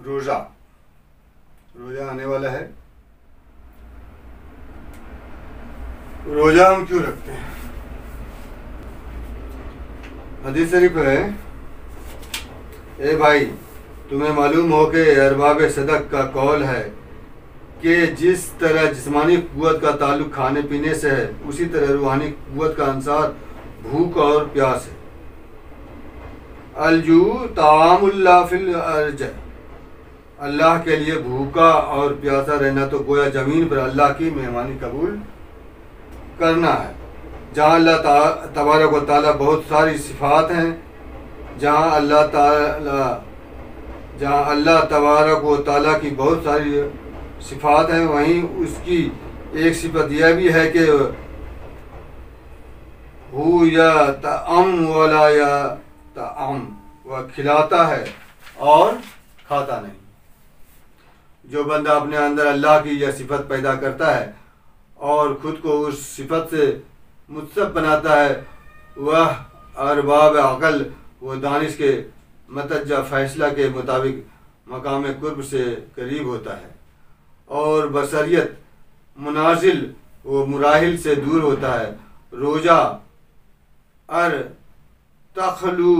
रोज़ा रोज़ा आने वाला है। रोज़ा हम क्यों रखते हैं? हदीस शरीफ है, ए भाई तुम्हें मालूम हो कि अरबाब सदक का कौल है कि जिस तरह जिस्मानी कुव्वत का ताल्लुक खाने पीने से है, उसी तरह रूहानी कुव्वत का अंसार भूख और प्यास है। अलजू तामुल्ला फिल अर्ज, अल्लाह के लिए भूखा और प्यासा रहना तो गोया ज़मीन पर अल्लाह की मेहमानी कबूल करना है। जहाँ अल्लाह तबारक व तआला बहुत सारी सिफ़ात हैं, जहाँ अल्लाह तबारक व तआला की बहुत सारी सिफ़ात हैं, वहीं उसकी एक सिफत यह भी है कि हु या तअम वला या तअम, वह खिलाता है और खाता नहीं। जो बंदा अपने अंदर अल्लाह की यह सिफत पैदा करता है और ख़ुद को उस सिफत से मुत्सब बनाता है, वह अरबाब अक़ल व दानिश के मतजा फ़ैसला के मुताबिक मकाम कुर्ब से करीब होता है और बसरियत मुनाजिल व मुराहिल से दूर होता है। रोज़ा अर तखलकू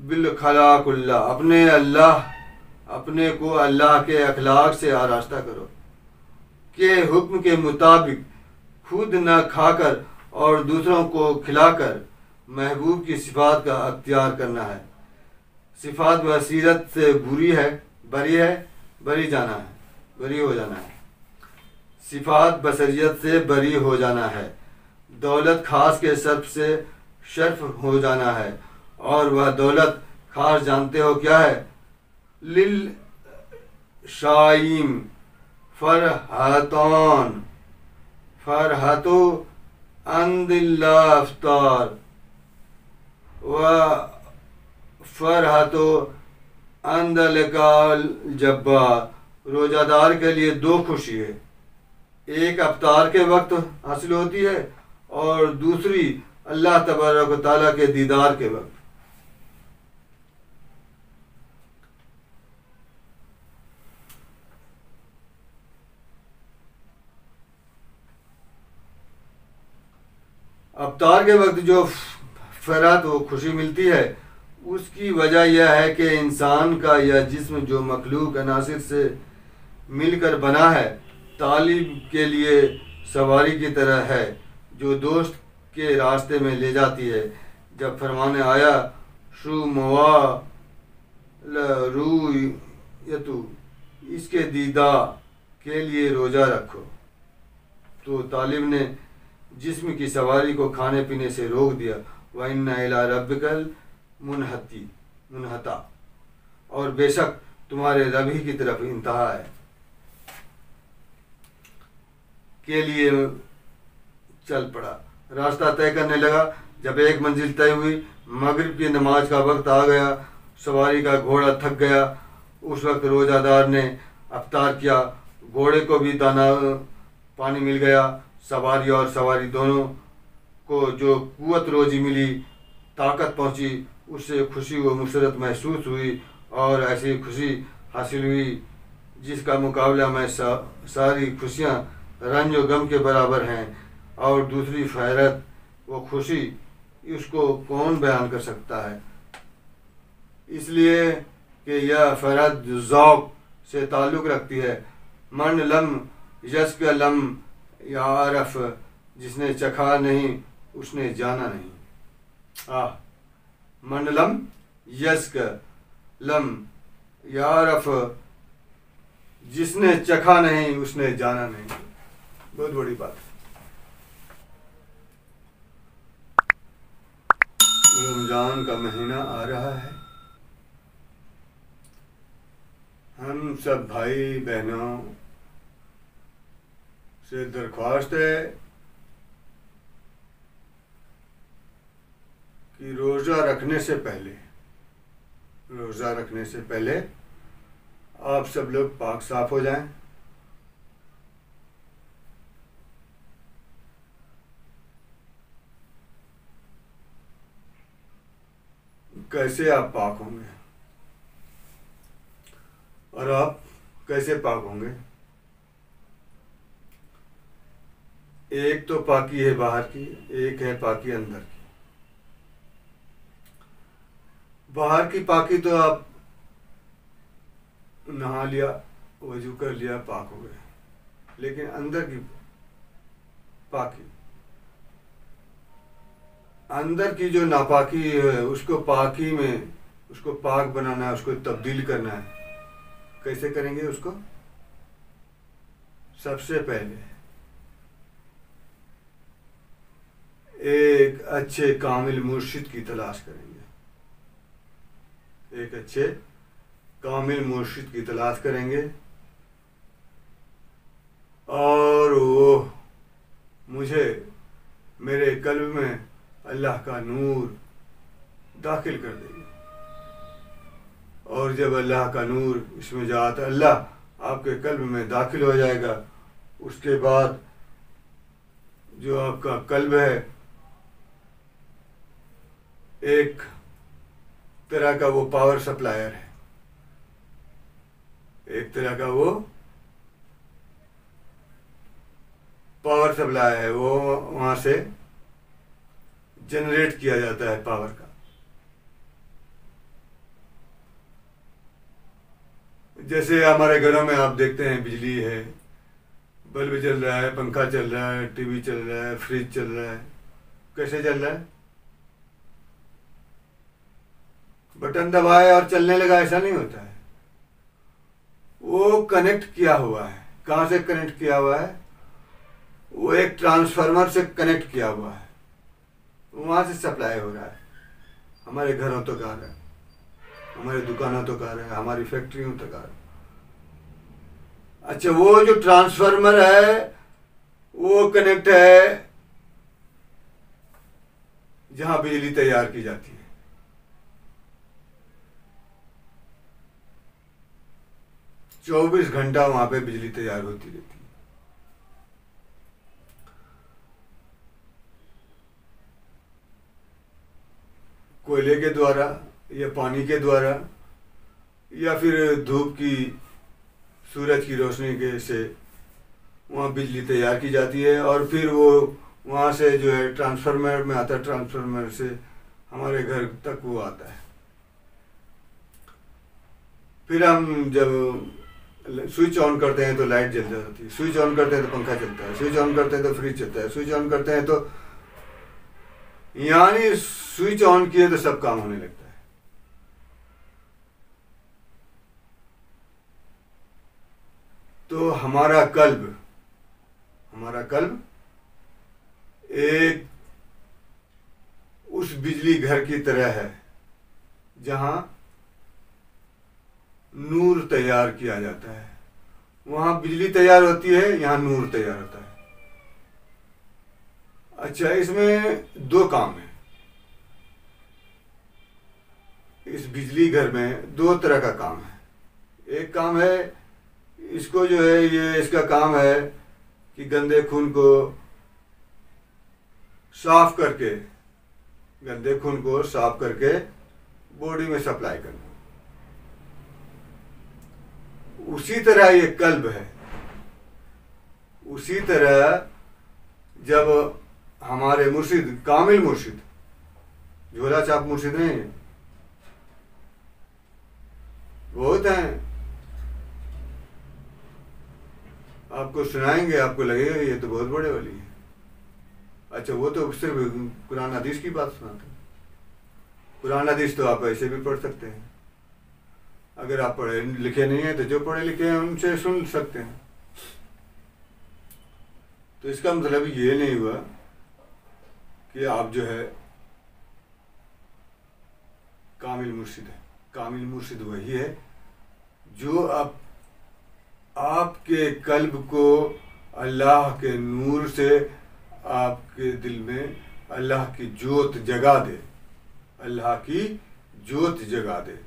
बिलखलाकुल्ला, अपने को अल्लाह के अखलाक से आरास्ता करो के हुक्म के मुताबिक खुद न खाकर और दूसरों को खिलाकर महबूब की सिफात का अख्तियार करना है। सिफात बसीरत से बरी हो जाना है। सिफात बसरियत से बरी हो जाना है। दौलत खास के सर्फ से शर्फ हो जाना है, और वह दौलत खास जानते हो क्या है? लिल शाइम फरहतो अंदिल्ला अफ्तार व फरहतो अंदलकाल जब्बार। रोज़ादार के लिए दो खुशी है, एक अफ्तार के वक्त हासिल होती है और दूसरी अल्लाह तबारक व तआला के दीदार के वक्त। अफ्तार के वक्त जो फरात व खुशी मिलती है, उसकी वजह यह है कि इंसान का यह जिस्म जो मखलूक अनासिर से मिलकर बना है, तालिब के लिए सवारी की तरह है जो दोस्त के रास्ते में ले जाती है। जब फरमाने आया शु मवा रूयतु, इसके दीदा के लिए रोज़ा रखो, तो तालिब ने जिस्म की सवारी को खाने पीने से रोक दिया। व इन्ना इला रब्बिकल मुनहता, और बेशक तुम्हारे रब ही की तरफ इंतहा है के लिए चल पड़ा। रास्ता तय करने लगा। जब एक मंजिल तय हुई, मगरिब की नमाज का वक्त आ गया, सवारी का घोड़ा थक गया। उस वक्त रोज़ादार ने अफ्तार किया। घोड़े को भी दाना पानी मिल गया। सवारी और सवारी दोनों को जो कुव्वत रोज़ी मिली, ताकत पहुँची, उससे खुशी व मुसरत महसूस हुई और ऐसी खुशी हासिल हुई जिसका मुकाबला में सारी खुशियाँ रंज व गम के बराबर हैं, और दूसरी फहरत व खुशी उसको कौन बयान कर सकता है। इसलिए कि यह फहरत ज़ौक़ से ताल्लुक़ रखती है। मन लम यस्क लम यारफ, जिसने चखा नहीं उसने जाना नहीं। मंडलम यस्क लम यारफ, जिसने चखा नहीं उसने जाना नहीं। बहुत बड़ी बात है। रमज़ान का महीना आ रहा है। हम सब भाई बहनों से दरख्वास्त है कि रोज़ा रखने से पहले आप सब लोग पाक साफ हो जाएं। कैसे आप पाक होंगे और आप कैसे पाक होंगे। एक तो पाकी है बाहर की, एक है पाकी अंदर की। बाहर की पाकी तो आप नहा लिया, वजू कर लिया, पाक हो गए। लेकिन अंदर की पाकी, अंदर की जो नापाकी है उसको पाकी में, उसको पाक बनाना है, उसको तब्दील करना है। कैसे करेंगे उसको? सबसे पहले एक अच्छे कामिल मुर्शिद की तलाश करेंगे। एक अच्छे कामिल मुर्शिद की तलाश करेंगे और वो मुझे मेरे कल्ब में अल्लाह का नूर दाखिल कर देगी। और जब अल्लाह का नूर इसमें जाता, अल्लाह आपके कल्ब में दाखिल हो जाएगा, उसके बाद जो आपका कल्ब है एक तरह का वो पावर सप्लायर है, एक तरह का वो पावर सप्लाई है, वो वहां से जनरेट किया जाता है पावर का। जैसे हमारे घरों में आप देखते हैं बिजली है, बल्ब चल रहा है, पंखा चल रहा है, टीवी चल रहा है, फ्रिज चल रहा है। कैसे चल रहा है? बटन दबाए और चलने लगा, ऐसा नहीं होता है। वो कनेक्ट किया हुआ है। कहाँ से कनेक्ट किया हुआ है? वो एक ट्रांसफार्मर से कनेक्ट किया हुआ है, वहां से सप्लाई हो रहा है। हमारे घरों तक आ रहा है, हमारे दुकानों तक आ रहा है, हमारी फैक्ट्रियों तक आ रहा है। अच्छा, वो जो ट्रांसफार्मर है वो कनेक्ट है जहां बिजली तैयार की जाती है। 24 घंटा वहां पे बिजली तैयार होती रहती है। कोयले के द्वारा या पानी के द्वारा या फिर धूप की, सूरज की रोशनी के से वहाँ बिजली तैयार की जाती है और फिर वो वहाँ से जो है ट्रांसफार्मर में आता है, ट्रांसफार्मर से हमारे घर तक वो आता है। फिर हम जब स्विच ऑन करते हैं तो लाइट जल जाती है, स्विच ऑन करते हैं तो पंखा चलता है, स्विच ऑन करते हैं तो फ्रिज चलता है, स्विच ऑन करते हैं तो, यानी स्विच ऑन किए तो सब काम होने लगता है। तो हमारा कल्ब एक उस बिजली घर की तरह है जहां नूर तैयार किया जाता है। वहां बिजली तैयार होती है, यहां नूर तैयार होता है। अच्छा, इसमें दो काम है। इस बिजली घर में दो तरह का काम है। एक काम है, इसको जो है ये इसका काम है कि गंदे खून को साफ करके बॉडी में सप्लाई करना। उसी तरह ये कल्ब है। उसी तरह जब हमारे मुर्शिद, कामिल मुर्शिद, झोला छाप मुर्शिद नहीं है, बहुत हैं, आपको सुनाएंगे, आपको लगेगा ये तो बहुत बड़े वाली है। अच्छा, वो तो सिर्फ कुरान हदीस की बात सुनाते हैं। कुरान हदीस तो आप ऐसे भी पढ़ सकते हैं। अगर आप पढ़े लिखे नहीं हैं तो जो पढ़े लिखे हैं उनसे सुन सकते हैं। तो इसका मतलब ये नहीं हुआ कि आप जो है कामिल मुर्शिद है। कामिल मुर्शिद वही है जो आपके कल्ब को अल्लाह के नूर से आपके दिल में अल्लाह की जोत जगा दे, अल्लाह की जोत जगा दे,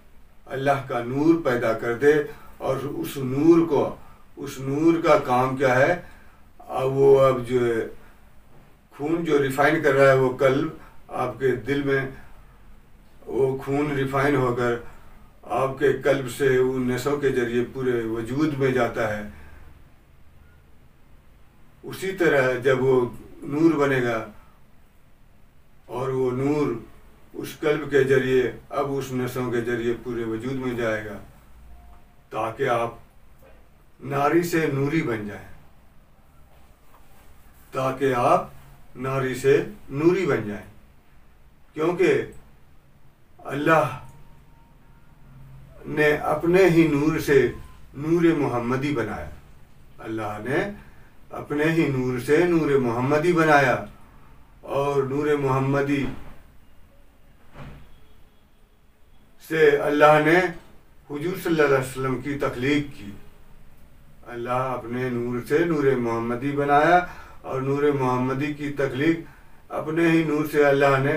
अल्लाह का नूर पैदा कर दे। और उस नूर का काम क्या है? वो अब जो है खून जो रिफाइन कर रहा है वो कल्ब आपके दिल में वो खून रिफाइन होकर आपके कल्ब से उन नसों के जरिए पूरे वजूद में जाता है। उसी तरह जब वो नूर बनेगा और वो नूर उस कल्ब के जरिए अब उस नसों के जरिए पूरे वजूद में जाएगा, ताकि आप नारी से नूरी बन जाएं, ताकि आप नारी से नूरी बन जाएं। क्योंकि अल्लाह ने अपने ही नूर से नूर मोहम्मदी बनाया। अल्लाह ने अपने ही नूर से नूर मोहम्मदी बनाया और नूर मोहम्मदी से अल्लाह ने हुजूर सल्लल्लाहु अलैहि वसल्लम की तख्लीक की। अल्लाह अपने नूर से नूर मोहम्मदी बनाया और नूर मोहम्मदी की तख्लीक अपने ही नूर से अल्लाह ने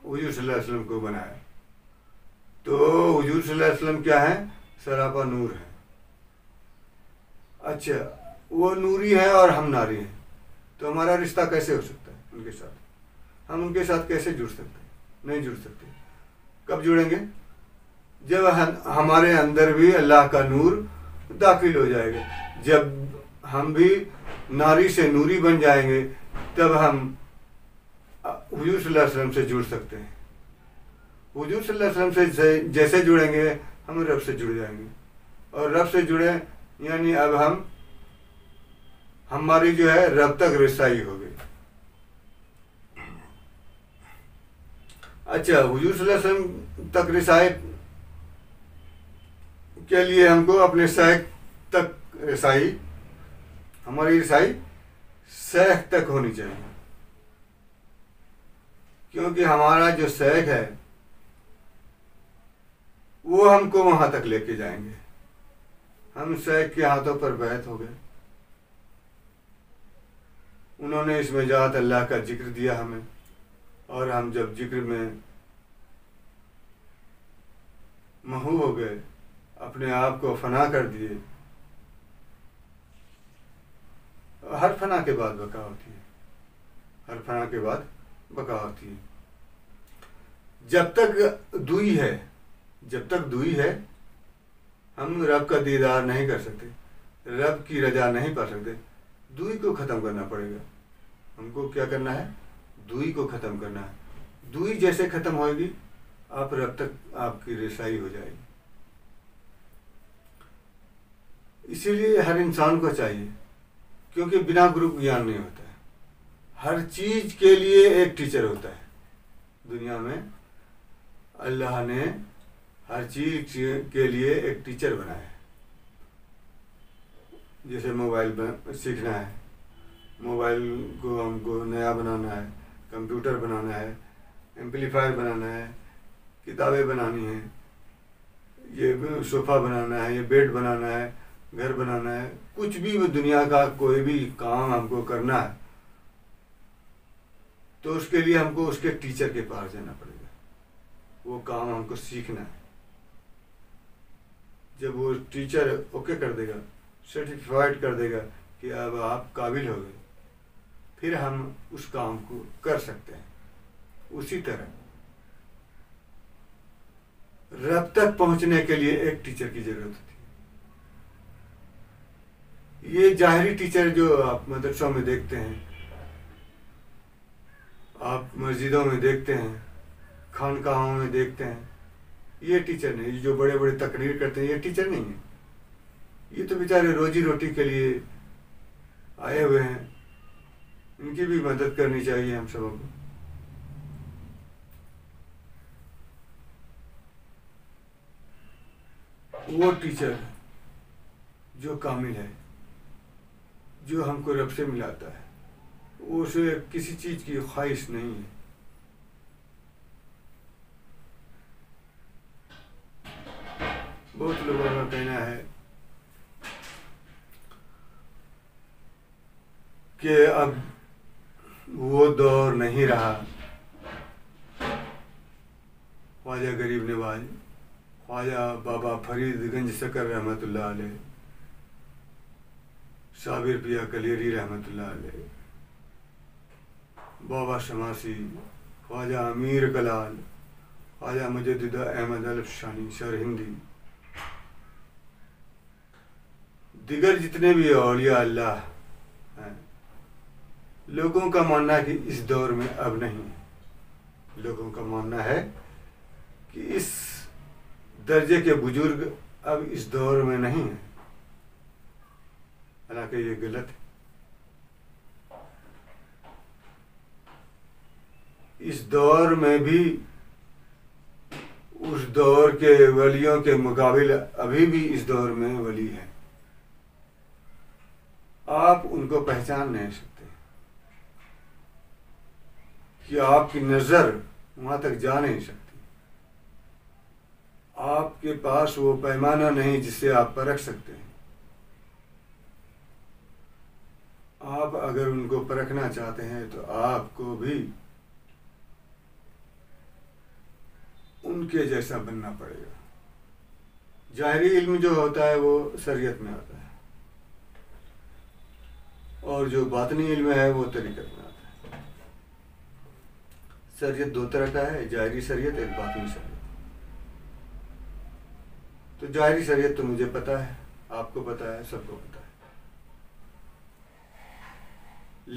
हुजूर सल्लल्लाहु अलैहि वसल्लम को बनाया। तो हुजूर सल्लल्लाहु अलैहि वसल्लम क्या है? सरापा नूर है। अच्छा, वो नूरी है और हम नारी हैं, तो हमारा रिश्ता कैसे हो सकता है उनके साथ? हम उनके साथ कैसे जुड़ सकते हैं? नहीं जुड़ सकते। कब जुड़ेंगे? जब हमारे अंदर भी अल्लाह का नूर दाखिल हो जाएगा। जब हम भी नारी से नूरी बन जाएंगे, तब हम हुजूर सल्लल्लाहु अलैहि वसल्लम से जुड़ सकते हैं। हुजूर सल्लल्लाहु अलैहि वसल्लम से जैसे जुड़ेंगे, हम रब से जुड़ जाएंगे, और रब से जुड़े यानी अब हमारी जो है रब तक रसाई हो गई। अच्छा, हुजूर सल्लल्लाहु अलैहि वसल्लम तक रसाई के लिए हमको अपने शैख तक रसाई, हमारी रसाई शैख तक होनी चाहिए। क्योंकि हमारा जो शैख है वो हमको वहां तक लेके जाएंगे। हम शैख के हाथों पर बैत हो गए, उन्होंने इसमें जात अल्लाह का जिक्र दिया हमें, और हम जब जिक्र में महू हो गए, अपने आप को फना कर दिए। हर फना के बाद बका होती है, हर फना के बाद बका होती है। जब तक दुई है, जब तक दुई है, हम रब का दीदार नहीं कर सकते, रब की रजा नहीं पा सकते। दुई को ख़त्म करना पड़ेगा। हमको क्या करना है? दुई को ख़त्म करना है। दुई जैसे ख़त्म होएगी, आप रब तक आपकी रसाई हो जाएगी। इसीलिए हर इंसान को चाहिए, क्योंकि बिना गुरु ज्ञान नहीं होता है। हर चीज़ के लिए एक टीचर होता है दुनिया में। अल्लाह ने हर चीज़ के लिए एक टीचर बनाया है। जैसे मोबाइल सीखना है, मोबाइल को हमको नया बनाना है, कंप्यूटर बनाना है, एम्पलीफायर बनाना है, किताबें बनानी हैं, ये सोफ़ा बनाना है, ये बेड बनाना है, घर बनाना है, कुछ भी दुनिया का कोई भी काम हमको करना है, तो उसके लिए हमको उसके टीचर के पास जाना पड़ेगा। वो काम हमको सीखना है। जब वो टीचर ओके कर देगा, सर्टिफाइड कर देगा कि अब आप काबिल हो गए, फिर हम उस काम को कर सकते हैं। उसी तरह रब तक पहुंचने के लिए एक टीचर की जरूरत होती है। ये जाहिरी टीचर जो आप मदरसों में देखते हैं, आप मस्जिदों में देखते हैं, खानकाहों में देखते हैं, ये टीचर नहीं। ये जो बड़े बड़े तकरीर करते हैं, ये टीचर नहीं है। ये तो बेचारे रोजी रोटी के लिए आए हुए हैं। इनकी भी मदद करनी चाहिए हम सबों को। वो टीचर जो कामिल है, जो हमको रब से मिलाता है, उसे किसी चीज़ की ख्वाहिश नहीं है। बहुत लोगों का कहना है कि अब वो दौर नहीं रहा। ख्वाजा गरीब नवाज, ख्वाजा बाबा फरीद गंज शकर रहमतुल्लाह अलैह, साबिर पिया कलेरी रहमतुल्लाह अलैह, बाबा शमासी, ख्वाजा अमीर कलाल ख्वाजा मुजद्दिद अहमद अल-अफशानी सरहिंदी, दिगर जितने भी औलिया अल्लाह हैं, लोगों का मानना है कि इस दौर में अब नहीं है। लोगों का मानना है कि इस दर्जे के बुजुर्ग अब इस दौर में नहीं है। हालांकि ये गलत है। इस दौर में भी उस दौर के वलियों के मुकाबिले अभी भी इस दौर में वली हैं। आप उनको पहचान नहीं सकते कि आपकी नज़र वहाँ तक जा नहीं सकती। आपके पास वो पैमाना नहीं जिससे आप परख सकते हैं। आप अगर उनको परखना चाहते हैं तो आपको भी उनके जैसा बनना पड़ेगा। ज़ाहिरी इल्म जो होता है वो शरीयत में आता है, और जो बातनी इल्म है वो तरीक़त में आता है। शरीयत दो तरह का है, ज़ाहिरी शरीयत, एक बातनी शरीयत। तो ज़ाहिरी शरीयत तो मुझे पता है, आपको पता है, सबको पता है,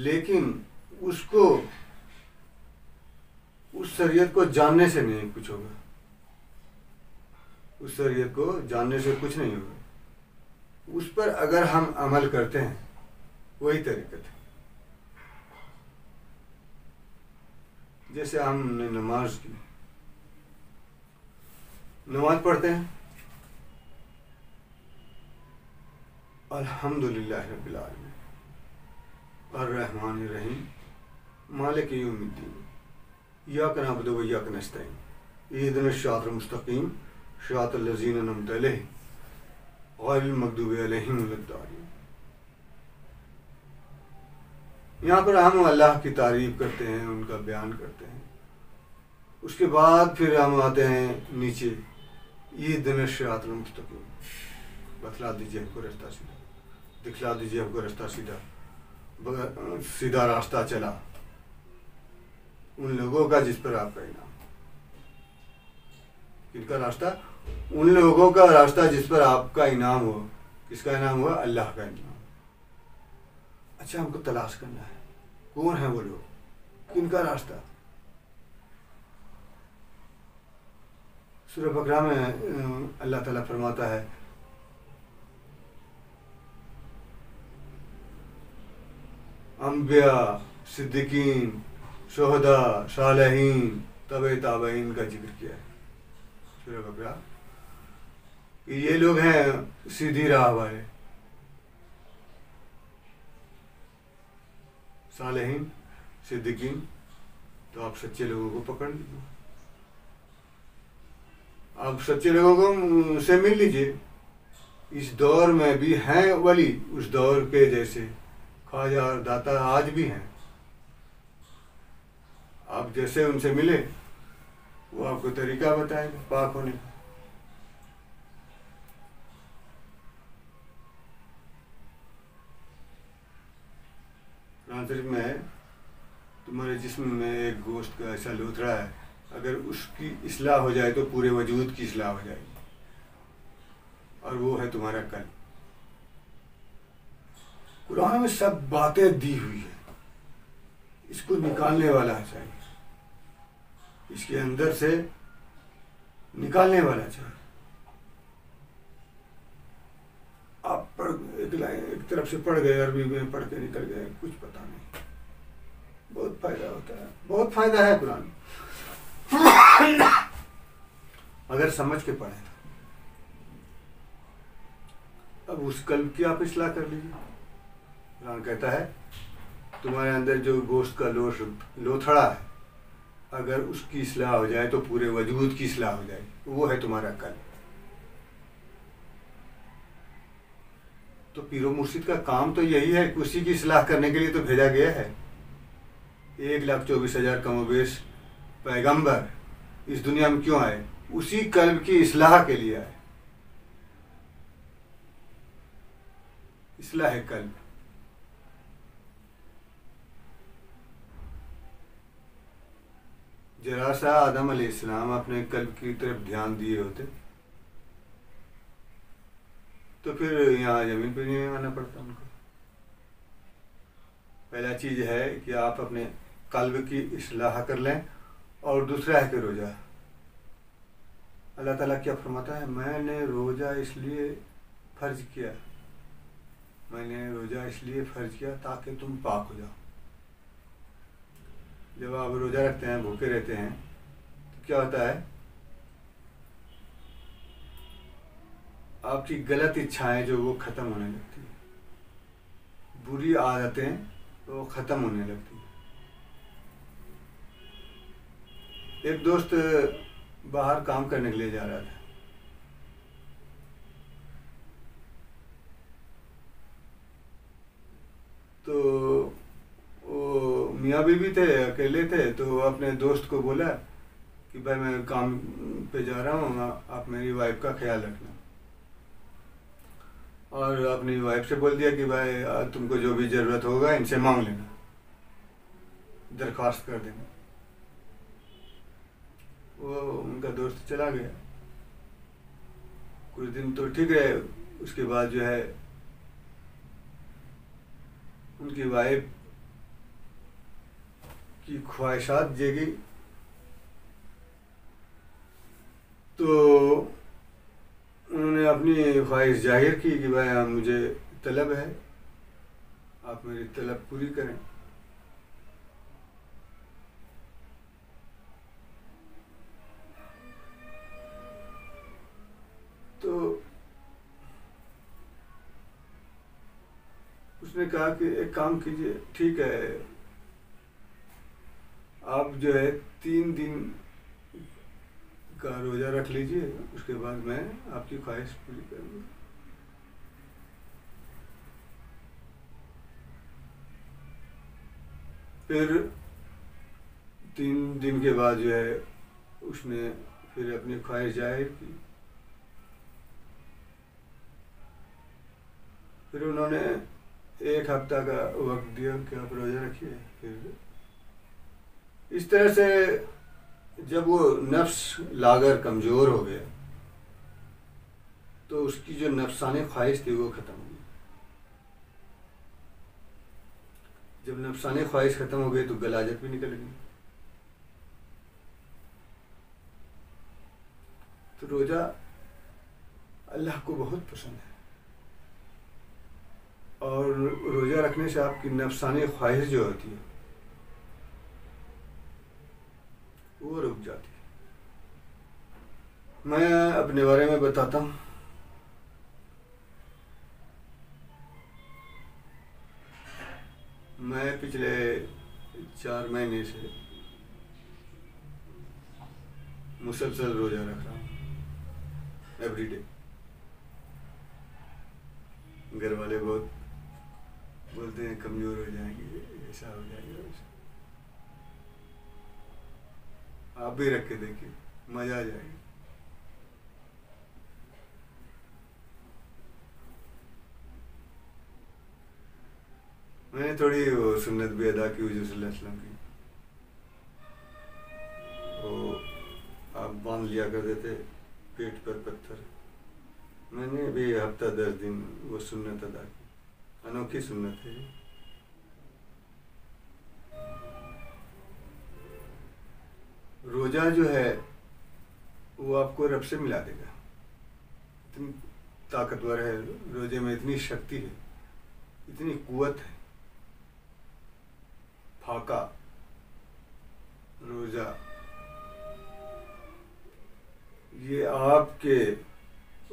लेकिन उसको उस शरीयत को जानने से नहीं कुछ होगा। उस शरीयत को जानने से कुछ नहीं होगा। उस पर अगर हम अमल करते हैं वही तरीक़त है। जैसे हमने नमाज की, नमाज पढ़ते हैं अल्हम्दुलिल्लाह रब्बिल आलमीन अर्रहमानिर रहीम मालिक यौमिद्दीन इय्याका नअबुदु व इय्याका नस्तईन इहदिनस सिरातल मुस्तक़ीम सिरातल लज़ीना अनअमता अलैहिम गैरिल मग़दूबि अलैहिम वलद्दालिन। यहाँ पर हम अल्लाह की तारीफ़ करते हैं, उनका बयान करते हैं। उसके बाद फिर हम आते हैं नीचे, इहदिनस सिरातल मुस्तक़ीम, बतला दीजिए हमको रास्ता सीधा, दिखला दीजिए हमको रास्ता सीधा, सीधा रास्ता चला उन लोगों का जिस पर आपका इनाम। किनका रास्ता? उन लोगों का रास्ता जिस पर आपका इनाम हो। किसका इनाम हुआ? अल्लाह का इनाम। अच्छा, हमको तलाश करना है कौन है वो लोग, किनका रास्ता। सूरह बकरा में अल्लाह ताला फरमाता है, अंबिया, सिद्दीकीन, शुहदा, सालेहीन, तबे ताबईन का जिक्र किया है सूरह बकरा। ये लोग हैं सीधी राह वाले। सालेहीन, सिद्दीकीन, तो आप सच्चे लोगों को पकड़ लीजिए, आप सच्चे लोगों को से मिल लीजिए। इस दौर में भी हैं वली, उस दौर के जैसे ख्वाजा और दाता आज भी हैं। आप जैसे उनसे मिले वो आपको तरीका बताएंगे पाक होने का। कुरान शरीफ में है, तुम्हारे जिस्म में एक गोश्त का ऐसा लोथड़ा है, अगर उसकी इस्लाह हो जाए तो पूरे वजूद की इस्लाह हो जाएगी, और वो है तुम्हारा कल। कुरान में सब बातें दी हुई है, इसको निकालने वाला चाहिए, इसके अंदर से निकालने वाला चाहिए। आप एक तरफ से पढ़ गए, अरबी में पढ़ के निकल गए, कुछ पता नहीं। बहुत फायदा होता है, बहुत फायदा है कुरान अगर समझ के पढ़े। अब उस कल्ब की आप इस्लाह कर लीजिए। कुरान कहता है तुम्हारे अंदर जो गोश्त का लोथड़ा है, अगर उसकी इस्लाह हो जाए तो पूरे वजूद की इस्लाह हो जाएगी, वो है तुम्हारा कल। तो पीरो मुर्शिद का काम तो यही है, उसी की इस्लाह करने के लिए तो भेजा गया है। 1,24,000 कमोबेश पैगंबर इस दुनिया में क्यों आए? उसी कल्ब की इस्लाह के लिए आए। इस्लाह कल्ब। जरा सा आदम अलैहिस्सलाम अपने कल्ब की तरफ ध्यान दिए होते तो फिर यहाँ ज़मीन पर नहीं आना पड़ता उनको। पहला चीज़ है कि आप अपने कल्ब की इस्लाह कर लें, और दूसरा है कि रोज़ा। अल्लाह ताला क्या फरमाता है, मैंने रोज़ा इसलिए फ़र्ज किया, मैंने रोज़ा इसलिए फ़र्ज किया ताकि तुम पाक हो जाओ। जब आप रोज़ा रखते हैं, भूखे रहते हैं, तो क्या होता है, आपकी गलत इच्छाएं जो वो ख़त्म होने लगती हैं, बुरी आदतें वो ख़त्म होने लगती हैं। एक दोस्त बाहर काम करने के लिए जा रहा था, तो वो मियाँ बीवी थे, अकेले थे, तो अपने दोस्त को बोला कि भाई मैं काम पे जा रहा हूँ, आप मेरी वाइफ का ख्याल रखना। और अपनी वाइफ से बोल दिया कि भाई तुमको जो भी ज़रूरत होगा इनसे मांग लेना, दरख्वास्त कर देना। वो उनका दोस्त चला गया, कुछ दिन तो ठीक रहे, उसके बाद जो है उनकी वाइफ की ख्वाहिशात जगी, तो उन्होंने अपनी ख्वाहिश जाहिर की कि भाई मुझे तलब है, आप मेरी तलब पूरी करें। तो उसने कहा कि एक काम कीजिए, ठीक है, आप जो है 3 दिन का रोज़ा रख लीजिए, उसके बाद मैं आपकी ख्वाहिश पूरी करूँगा। फिर 3 दिन के बाद जो है उसने फिर अपनी ख्वाहिश जाहिर की। फिर उन्होंने 1 हफ्ता का वक्त दिया कि आप रोज़ा रखिए। फिर इस तरह से जब वो नफ्स लागर कमज़ोर हो गया, तो उसकी जो नफ्सानी ख्वाहिश थी वो ख़त्म हो गई। जब नफ्सानी ख्वाहिश ख़त्म हो गई तो गलाजत भी निकल गई। तो रोज़ा अल्लाह को बहुत पसंद है, और रोज़ा रखने से आपकी नफ्सानी ख्वाहिश जो होती है वो रुक जाती है। मैं अपने बारे में बताता हूँ। मैं पिछले 4 महीने से मुसलसल रोज़ा रख रहा हूँ, एवरीडे। घर वाले बहुत बोलते हैं कमज़ोर हो जाएंगे, ऐसा हो जाएगा, वैसा। आप भी रख के देखिए, मज़ा आ जाएगा। मैंने थोड़ी वो सुन्नत भी अदा की हुजूर सल्लल्लाहु अलैहि वसल्लम की। वो आप बांध लिया करते थे पेट पर पत्थर, मैंने भी हफ्ता 10 दिन वो सुन्नत अदा की। अनोखी सुन्नत है। रोज़ा जो है वो आपको रब से मिला देगा, इतनी ताकतवर है रोज़े में, इतनी शक्ति है, इतनी कुव्वत है। फाका रोज़ा ये आपके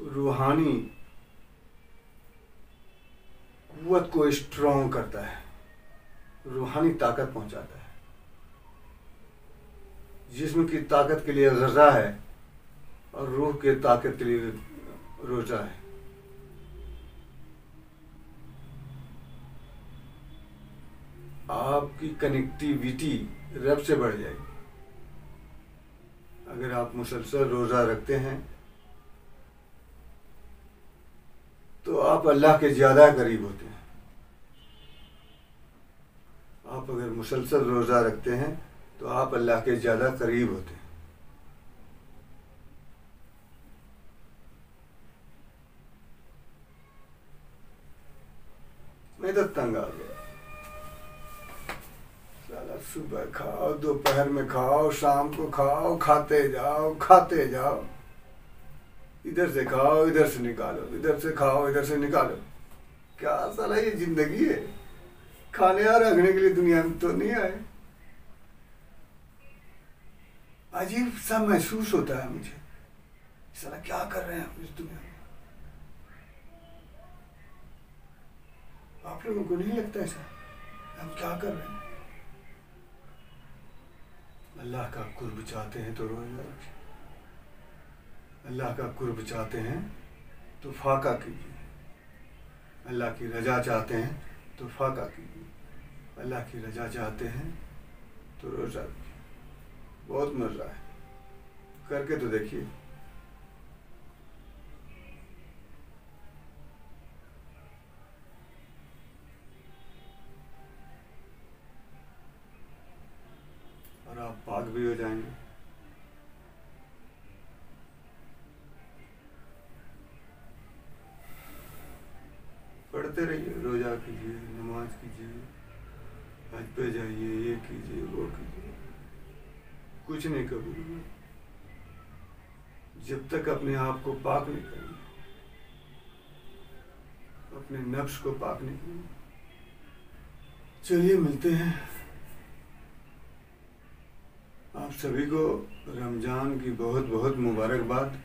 रूहानी कुव्वत को स्ट्रॉन्ग करता है, रूहानी ताकत पहुंचाता है। जिस्म की ताकत के लिए ग़ज़ा है और रूह के ताकत के लिए रोज़ा है। आपकी कनेक्टिविटी रब से बढ़ जाएगी अगर आप मुसलसल रोज़ा रखते हैं। तो आप अल्लाह के ज़्यादा करीब होते हैं। आप अगर मुसलसल रोज़ा रखते हैं तो आप अल्लाह के ज़्यादा करीब होते हैं। मैं तो तंग आ गया। साला सुबह खाओ, दोपहर में खाओ, शाम को खाओ, खाते जाओ, इधर से खाओ इधर से निकालो, इधर से खाओ इधर से निकालो। क्या साला ये जिंदगी है? खाने और रखने के लिए दुनिया में तो नहीं आए। अजीब सा महसूस होता है मुझे, साला क्या कर रहे हैं हम इस दुनिया में। आप लोगों को नहीं लगता ऐसा? हम क्या कर रहे हैं? अल्लाह का कुर्ब चाहते हैं तो रोज़ा रखिए, अल्लाह का कुर्ब चाहते हैं तो फाका कीजिए, अल्लाह की रजा चाहते हैं तो फाका कीजिए, अल्लाह की रजा चाहते हैं तो रोज़ा रखिए। बहुत मज़ा है, करके तो देखिए। और आप पाक भी हो जाएंगे। पढ़ते रहिए, रोज़ा कीजिए, नमाज कीजिए, हज पे जाइए, ये कीजिए वो कीजिए, कुछ नहीं कबूल होगा जब तक अपने आप को पाक नहीं करेंगे, अपने नफ्स को पाक नहीं करेंगे। चलिए मिलते हैं। आप सभी को रमज़ान की बहुत बहुत मुबारकबाद।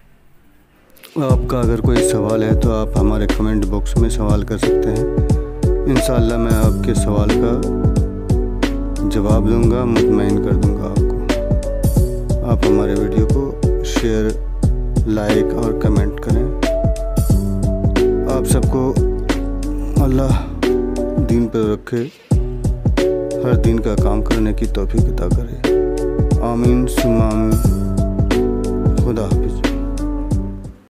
आपका अगर कोई सवाल है तो आप हमारे कमेंट बॉक्स में सवाल कर सकते हैं। इंशाअल्लाह मैं आपके सवाल का जवाब दूंगा, मुतमईन कर दूंगा आपको। आप हमारे वीडियो को शेयर, लाइक और कमेंट करें। आप सबको अल्लाह दीन पर रखे, हर दिन का काम करने की तौफीक अता करे। आमीन सुम्मा आमीन। खुदा।